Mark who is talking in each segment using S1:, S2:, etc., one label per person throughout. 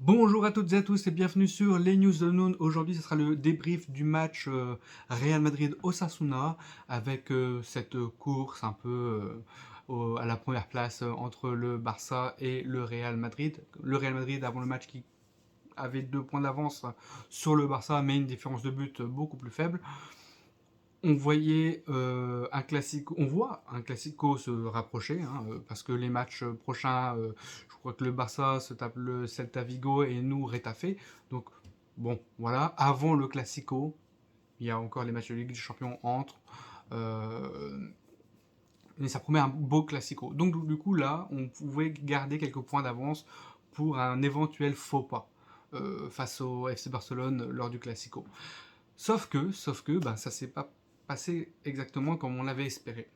S1: Bonjour à toutes et à tous et bienvenue sur les News de Noon. Aujourd'hui, ce sera le débrief du match Real Madrid-Osasuna avec cette course un peu à la première place entre le Barça et le Real Madrid. Le Real Madrid avant le match qui avait 2 points d'avance sur le Barça mais une différence de but beaucoup plus faible. On voyait on voit un classico se rapprocher, hein, parce que les matchs prochains, je crois que le Barça se tape le Celta Vigo et nous Retafe. Donc bon, voilà. Avant le classico, il y a encore les matchs de Ligue des Champions entre. Et ça promet un beau classico. Donc du coup là, on pouvait garder quelques points d'avance pour un éventuel faux pas face au FC Barcelone lors du classico. Sauf que ben, ça s'est pas passé exactement comme on l'avait espéré.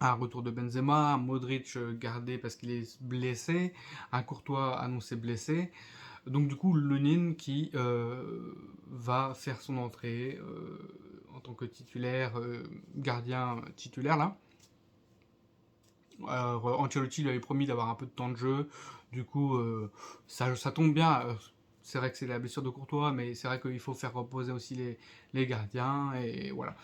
S1: Un retour de Benzema, un Modric gardé parce qu'il est blessé, un Courtois annoncé blessé. Donc du coup, Lunin qui va faire son entrée en tant que titulaire, gardien titulaire là. Ancelotti lui avait promis d'avoir un peu de temps de jeu. Du coup, ça tombe bien. C'est vrai que c'est la blessure de Courtois, mais c'est vrai qu'il faut faire reposer aussi les gardiens. Et voilà.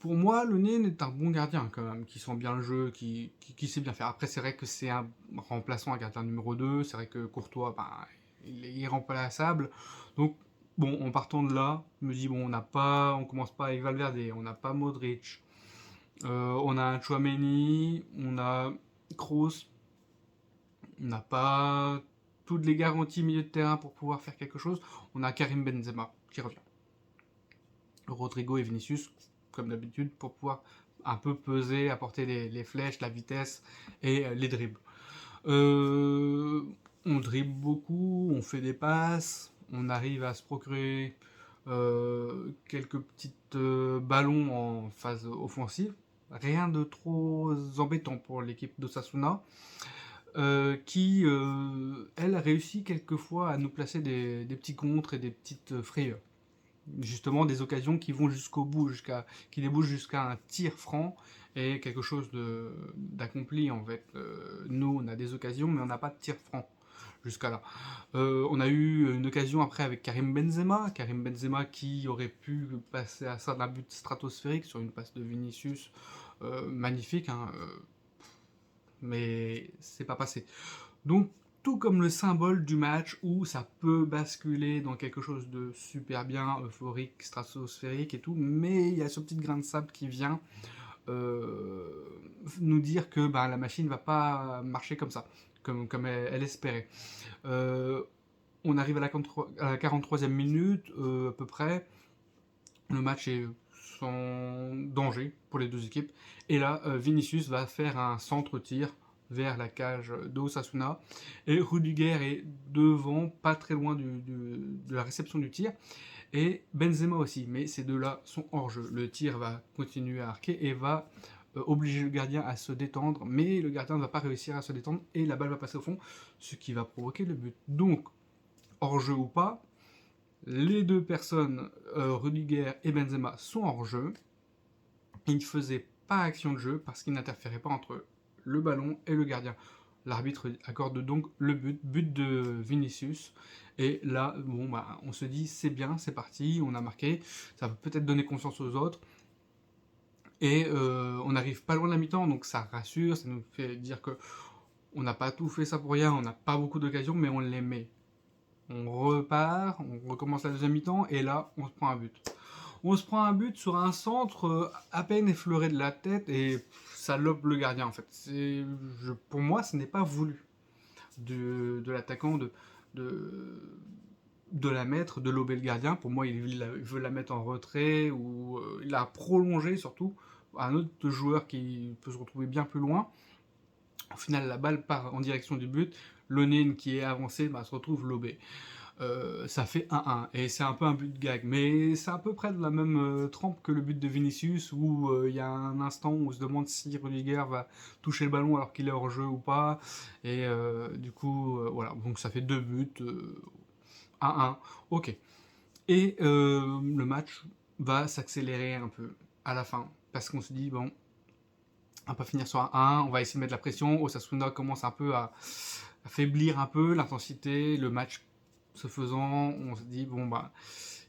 S1: Pour moi, Lunin est un bon gardien quand même, qui sent bien le jeu, qui sait bien faire. Après, c'est vrai que c'est un remplaçant, un gardien numéro 2. C'est vrai que Courtois, ben, il est irremplaçable. Donc, bon, en partant de là, je me dis, bon, on commence pas avec Valverde, on n'a pas Modric. On a un Chouameni, on a Kroos, on n'a pas toutes les garanties milieu de terrain pour pouvoir faire quelque chose. On a Karim Benzema qui revient. Rodrigo et Vinicius, comme d'habitude, pour pouvoir un peu peser, apporter les flèches, la vitesse et les dribbles. On dribble beaucoup, on fait des passes, on arrive à se procurer quelques petites ballons en phase offensive. Rien de trop embêtant pour l'équipe d'Osasuna, qui, elle, réussit quelquefois à nous placer des petits contres et des petites frayeurs. Justement, des occasions qui vont jusqu'au bout, qui débouchent jusqu'à un tir franc et quelque chose d'accompli en fait. Nous, on a des occasions, mais on n'a pas de tir franc jusqu'à là. On a eu une occasion après avec Karim Benzema qui aurait pu passer à ça d'un but stratosphérique sur une passe de Vinicius, magnifique, hein, mais c'est pas passé. Donc, tout comme le symbole du match où ça peut basculer dans quelque chose de super bien, euphorique, stratosphérique et tout, mais il y a ce petit grain de sable qui vient euh, nous dire que bah, la machine va pas marcher comme ça, comme elle espérait. Euh, on arrive à la 43e minute, à peu près. Le match est sans danger pour les deux équipes. Et là, Vinicius va faire un centre-tir vers la cage d'Osasuna. Et Rudiger est devant, pas très loin de la réception du tir. Et Benzema aussi. Mais ces deux-là sont hors jeu. Le tir va continuer à arquer et va obliger le gardien à se détendre. Mais le gardien ne va pas réussir à se détendre et la balle va passer au fond, ce qui va provoquer le but. Donc, hors jeu ou pas, les deux personnes, Rudiger et Benzema, sont hors jeu. Ils ne faisaient pas action de jeu parce qu'ils n'interféraient pas entre le ballon et le gardien. L'arbitre accorde donc le but de Vinicius. Et là, bon, bah, on se dit c'est bien, c'est parti, on a marqué, ça peut peut-être donner confiance aux autres. Et on n'arrive pas loin de la mi-temps, donc ça rassure, ça nous fait dire que on n'a pas tout fait ça pour rien, on n'a pas beaucoup d'occasions, mais on les met. On repart, on recommence la deuxième mi-temps, et là, on se prend un but. On se prend un but sur un centre à peine effleuré de la tête, et ça lobe le gardien, en fait. Pour moi, ce n'est pas voulu de l'attaquant de, de la mettre, de lober le gardien. Pour moi, il veut la mettre en retrait, ou il la prolonger, surtout. Un autre joueur qui peut se retrouver bien plus loin. Au final, la balle part en direction du but. Lonin, qui est avancé, bah, se retrouve lobé. Ça fait 1-1 et c'est un peu un but de gag, mais c'est à peu près de la même trempe que le but de Vinicius où il y a un instant où on se demande si Rudiger va toucher le ballon alors qu'il est hors jeu ou pas, et du coup voilà, donc ça fait 2 buts, 1-1, ok. Et le match va s'accélérer un peu à la fin parce qu'on se dit bon, on va pas finir sur un 1, on va essayer de mettre la pression. Osasuna commence un peu affaiblir un peu l'intensité, le match se faisant, on se dit bon bah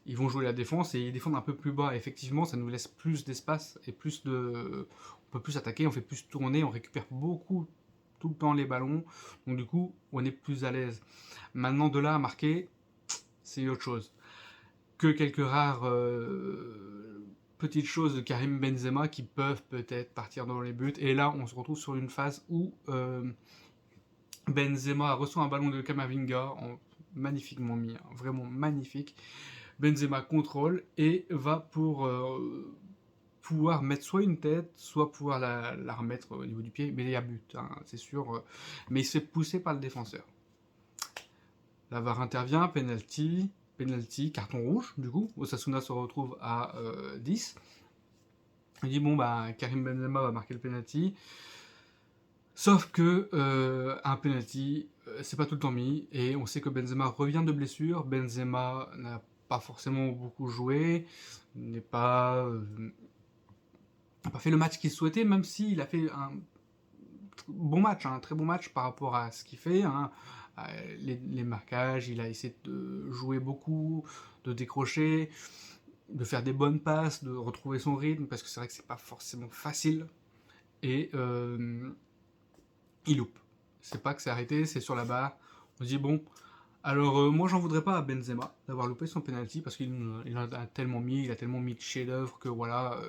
S1: ils vont jouer la défense et ils défendent un peu plus bas. Et effectivement, ça nous laisse plus d'espace et on peut plus attaquer, on fait plus tourner, on récupère beaucoup tout le temps les ballons. Donc du coup, on est plus à l'aise. Maintenant, de là à marquer, c'est autre chose. Que quelques rares petites choses de Karim Benzema qui peuvent peut-être partir dans les buts. Et là, on se retrouve sur une phase où Benzema reçoit un ballon de Camavinga, magnifiquement mis, hein, vraiment magnifique. Benzema contrôle et va pour pouvoir mettre soit une tête, soit pouvoir la remettre au niveau du pied. Mais il y a but, hein, c'est sûr. Mais il se fait pousser par le défenseur. La VAR intervient, penalty, carton rouge, du coup. Osasuna se retrouve à 10. Il dit bon bah Karim Benzema va marquer le penalty. Sauf que un penalty, c'est pas tout le temps mis, et on sait que Benzema revient de blessure. Benzema n'a pas forcément beaucoup joué, n'a pas fait le match qu'il souhaitait, même s'il a fait un bon match, un très bon match par rapport à ce qu'il fait. Hein. Les marquages, il a essayé de jouer beaucoup, de décrocher, de faire des bonnes passes, de retrouver son rythme, parce que c'est vrai que c'est pas forcément facile. Et il loupe. C'est pas que c'est arrêté, c'est sur la barre. On se dit bon, alors moi j'en voudrais pas à Benzema d'avoir loupé son penalty parce qu'il en a tellement mis, il a tellement mis de chef-d'œuvre que voilà,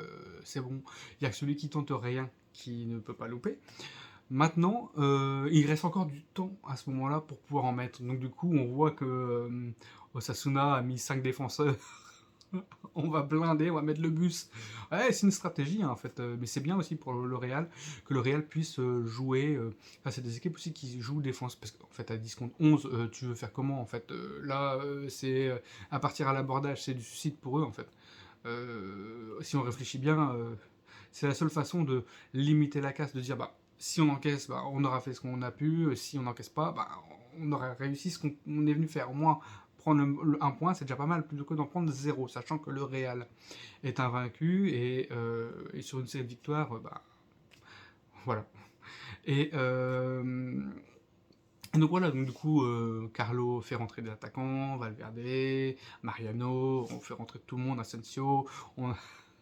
S1: c'est bon. Il y a que celui qui tente rien qui ne peut pas louper. Maintenant, il reste encore du temps à ce moment-là pour pouvoir en mettre. Donc du coup, on voit que Osasuna a mis 5 défenseurs. On va blinder, on va mettre le bus. Ouais, c'est une stratégie hein, en fait, mais c'est bien aussi pour le Real que le Real puisse jouer. Enfin, c'est des équipes aussi qui jouent défense parce qu'en fait à 10 contre 11, tu veux faire comment en fait là, c'est à partir à l'abordage, c'est du suicide pour eux en fait. Si on réfléchit bien, c'est la seule façon de limiter la casse, de dire bah si on encaisse, bah, on aura fait ce qu'on a pu. Si on n'encaisse pas, bah, on aura réussi ce qu'on est venu faire. Au moins, prendre un point, c'est déjà pas mal, plutôt que d'en prendre 0, sachant que le Real est invaincu et sur une série de victoires, bah, voilà. Et donc voilà, donc du coup, Carlo fait rentrer des attaquants, Valverde, Mariano, on fait rentrer tout le monde, Asensio, on a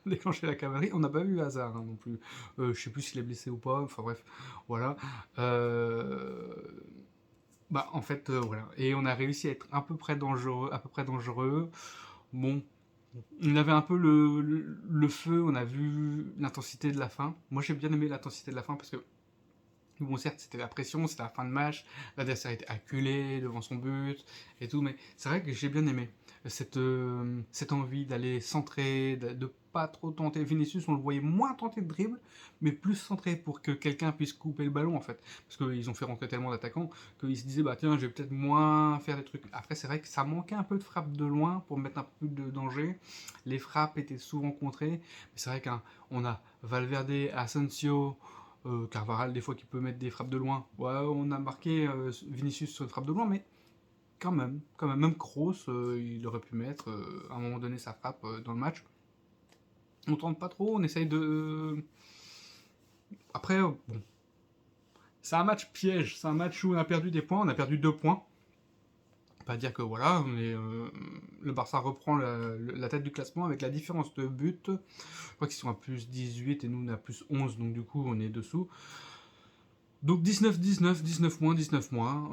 S1: déclenché la cavalerie, on n'a pas vu Hazard hein, non plus. Je sais plus s'il est blessé ou pas, enfin bref, voilà. Bah en fait, voilà. Et on a réussi à être à peu près dangereux, à peu près dangereux. Bon, on avait un peu le feu, on a vu l'intensité de la fin. Moi j'ai bien aimé l'intensité de la fin parce que bon, certes, c'était la pression, c'était la fin de match, l'adversaire était acculé devant son but et tout, mais c'est vrai que j'ai bien aimé cette envie d'aller centrer, de pas trop tenter. Vinicius, on le voyait moins tenter de dribble, mais plus centré pour que quelqu'un puisse couper le ballon en fait. Parce qu'ils ont fait rentrer tellement d'attaquants qu'ils se disaient, bah tiens, je vais peut-être moins faire des trucs. Après, c'est vrai que ça manquait un peu de frappe de loin pour mettre un peu plus de danger. Les frappes étaient souvent contrées, mais c'est vrai qu'on a Valverde, Asensio, Carvaral, des fois, qui peut mettre des frappes de loin. Ouais, on a marqué Vinicius sur une frappe de loin, mais même Kroos, il aurait pu mettre à un moment donné sa frappe dans le match. On tente pas trop, on essaye de. Après, bon. C'est un match piège, c'est un match où on a perdu des points, on a perdu 2 points. Pas dire que voilà, le Barça reprend la tête du classement avec la différence de but. Je crois qu'ils sont à plus 18 et nous on est à plus 11, donc du coup on est dessous. Donc 19-19, 19 moins, 19 moins.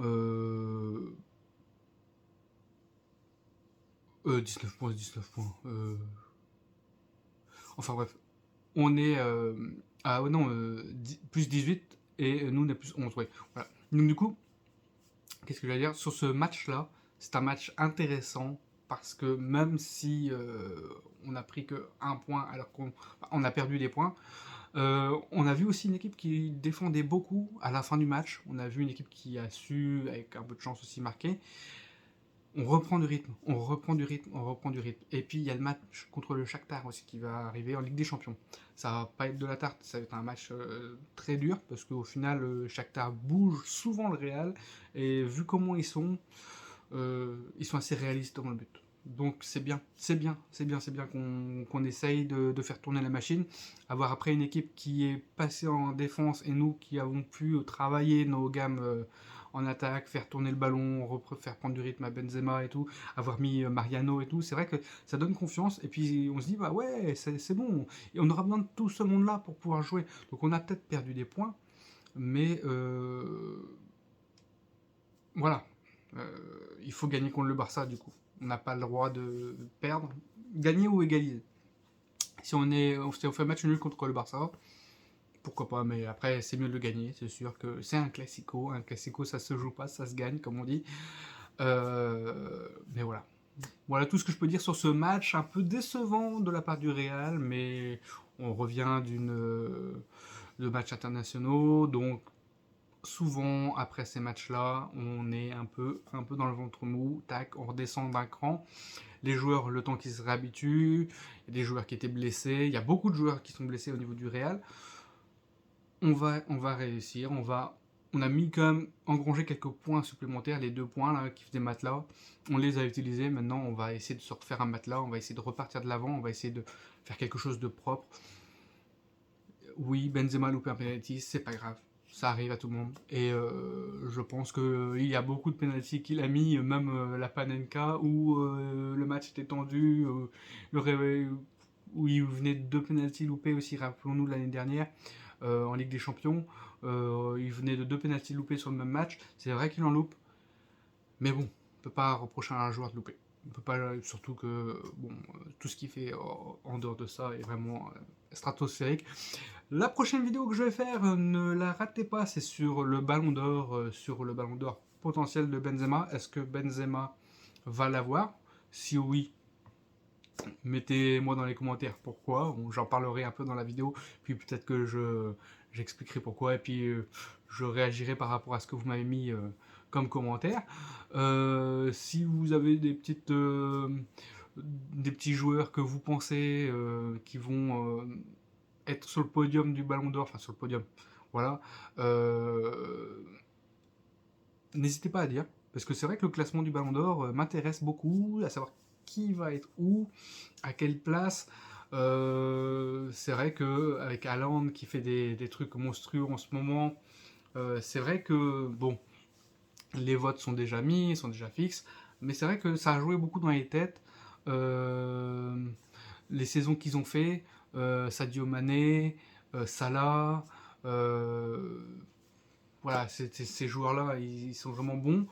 S1: 19 points, 19 points. Enfin bref, on est ah ouais, non, plus 18 et nous on est plus 11. Ouais. Voilà. Donc du coup, qu'est-ce que je vais dire sur ce match-là? C'est un match intéressant parce que même si on a pris que 1 point alors qu'on a perdu des points, on a vu aussi une équipe qui défendait beaucoup à la fin du match. On a vu une équipe qui a su, avec un peu de chance aussi, marquer. On reprend du rythme, on reprend du rythme, on reprend du rythme. Et puis il y a le match contre le Shakhtar aussi qui va arriver en Ligue des Champions. Ça va pas être de la tarte, ça va être un match très dur parce qu'au final, le Shakhtar bouge souvent le Real et vu comment ils sont assez réalistes dans le but. Donc c'est bien, c'est bien, c'est bien, c'est bien qu'on essaye de faire tourner la machine. Avoir après une équipe qui est passée en défense et nous qui avons pu travailler nos gammes en attaque, faire tourner le ballon, faire prendre du rythme à Benzema et tout, avoir mis Mariano et tout, c'est vrai que ça donne confiance, et puis on se dit, bah ouais, c'est bon, et on aura besoin de tout ce monde-là pour pouvoir jouer. Donc on a peut-être perdu des points, mais voilà, il faut gagner contre le Barça du coup. On n'a pas le droit de perdre, gagner ou égaliser. Si on fait match nul contre le Barça, pourquoi pas, mais après c'est mieux de le gagner, c'est sûr que c'est un classico ça se joue pas, ça se gagne comme on dit. Mais voilà. Voilà tout ce que je peux dire sur ce match un peu décevant de la part du Real, mais on revient de matchs internationaux, donc souvent après ces matchs-là, on est un peu dans le ventre mou, tac, on redescend d'un cran. Les joueurs, le temps qu'ils se réhabituent, il y a des joueurs qui étaient blessés, il y a beaucoup de joueurs qui sont blessés au niveau du Real. On va réussir, on a mis quand même engrangé quelques points supplémentaires, les 2 points là, qui faisaient matelas, on les a utilisés, maintenant on va essayer de se refaire un matelas, on va essayer de repartir de l'avant, on va essayer de faire quelque chose de propre. Oui, Benzema a loupé un penalty, c'est pas grave, ça arrive à tout le monde, et je pense qu'il y a beaucoup de penalty qu'il a mis, même la Panenka, où le match était tendu, le réveil, où il venait de 2 penalty loupés aussi, rappelons-nous l'année dernière, en Ligue des Champions, il venait de 2 penalty loupés sur le même match, c'est vrai qu'il en loupe, mais bon, on peut pas reprocher à un joueur de louper. On peut pas, surtout que bon, tout ce qu'il fait en dehors de ça est vraiment stratosphérique. La prochaine vidéo que je vais faire, ne la ratez pas, c'est sur le Ballon d'Or, potentiel de Benzema. Est-ce que Benzema va l'avoir? Si oui, mettez-moi dans les commentaires pourquoi. Bon, j'en parlerai un peu dans la vidéo, puis peut-être que j'expliquerai pourquoi, et puis je réagirai par rapport à ce que vous m'avez mis comme commentaire. Si vous avez des petits joueurs que vous pensez qui vont être sur le podium du Ballon d'Or, enfin sur le podium, voilà, n'hésitez pas à dire, parce que c'est vrai que le classement du Ballon d'Or m'intéresse beaucoup, à savoir qui va être où, à quelle place. C'est vrai qu'avec Haaland qui fait des trucs monstrueux en ce moment, c'est vrai que, bon, les votes sont déjà mis, sont déjà fixes, mais c'est vrai que ça a joué beaucoup dans les têtes. Les saisons qu'ils ont fait, Sadio Mané, Salah, voilà, ces joueurs-là, ils sont vraiment bons.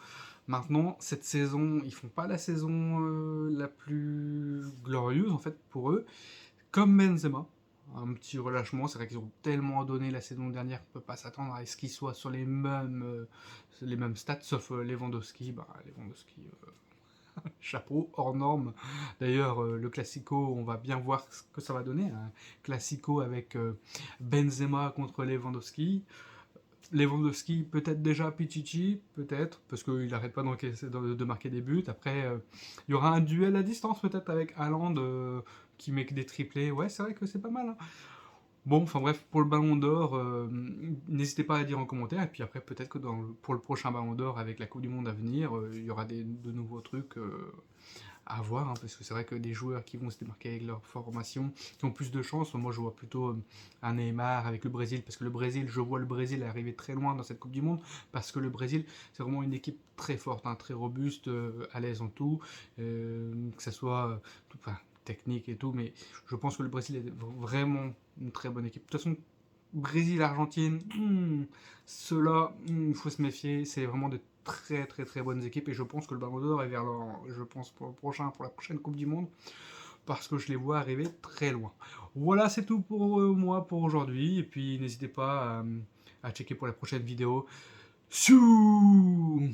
S1: Maintenant, cette saison, ils font pas la saison la plus glorieuse en fait pour eux, comme Benzema. Un petit relâchement, c'est vrai qu'ils ont tellement donné la saison dernière qu'on peut pas s'attendre à ce qu'ils soient sur les mêmes stats, sauf Lewandowski. Lewandowski, chapeau, hors norme. D'ailleurs, le Classico, on va bien voir ce que ça va donner. Un Classico avec Benzema contre Lewandowski. Lewandowski, peut-être déjà Pichichi, peut-être, parce qu'il n'arrête pas de marquer des buts. Après, il y aura un duel à distance, peut-être, avec Haaland, qui met des triplés. Ouais, c'est vrai que c'est pas mal. Hein. Bon, enfin bref, pour le Ballon d'Or, n'hésitez pas à dire en commentaire. Et puis après, peut-être que pour le prochain Ballon d'Or, avec la Coupe du Monde à venir, il y aura de nouveaux trucs à voir. Hein, parce que c'est vrai que des joueurs qui vont se démarquer avec leur formation, qui ont plus de chance. Moi, je vois plutôt un Neymar avec le Brésil. Parce que le Brésil, je vois le Brésil arriver très loin dans cette Coupe du Monde. Parce que le Brésil, c'est vraiment une équipe très forte, hein, très robuste, à l'aise en tout. Que ce soit technique et tout. Mais je pense que le Brésil est vraiment une très bonne équipe. De toute façon, Brésil-Argentine, ceux-là, il faut se méfier. C'est vraiment de très très très bonnes équipes, et je pense que le Ballon d'Or est vers je pense pour la prochaine Coupe du Monde, parce que je les vois arriver très loin. Voilà, c'est tout pour moi pour aujourd'hui, et puis n'hésitez pas à checker pour la prochaine vidéo. Tchou!